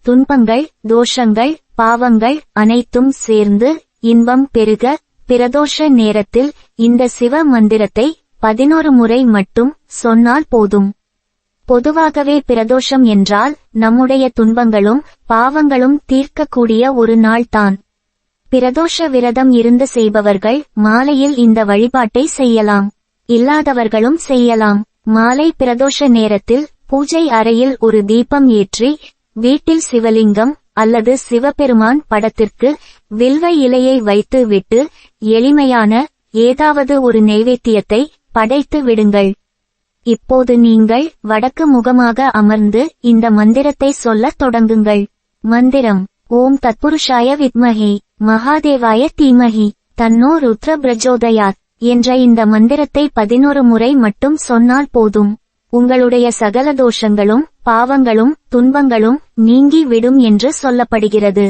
துன்பங்கள், தோஷங்கள், பாவங்கள் அனைத்தும் சேர்ந்து இன்பம் பெருக பிரதோஷ நேரத்தில் இந்த சிவ மந்திரத்தை 11 முறை மட்டும் சொன்னால் போதும். பொதுவாகவே பிரதோஷம் என்றால் நம்முடைய துன்பங்களும் பாவங்களும் தீர்க்கக்கூடிய ஒரு நாள் தான். பிரதோஷ விரதம் இருந்து செய்பவர்கள் மாலையில் இந்த வழிபாட்டை செய்யலாம். இல்லாதவர்களும் செய்யலாம். மாலை பிரதோஷ நேரத்தில் பூஜை அறையில் ஒரு தீபம் ஏற்றி வீட்டில் சிவலிங்கம் அல்லது சிவபெருமான் படத்திற்கு வில்வ இலையை வைத்து விட்டு எளிமையான ஏதாவது ஒரு நைவேத்தியத்தை படைத்து விடுங்கள். இப்போது நீங்கள் வடக்கு முகமாக அமர்ந்து இந்த மந்திரத்தை சொல்லத் தொடங்குங்கள். மந்திரம்: ஓம் தத்புருஷாய வித்மஹே மகாதேவாய தீமஹி தன்னோ ருத்ர பிரஜோதயாத் என்ற இந்த மந்திரத்தை 11 முறை மட்டும் சொன்னால் போதும். உங்களுடைய சகல தோஷங்களும் பாவங்களும் துன்பங்களும் நீங்கி விடும் என்று சொல்லப்படுகிறது.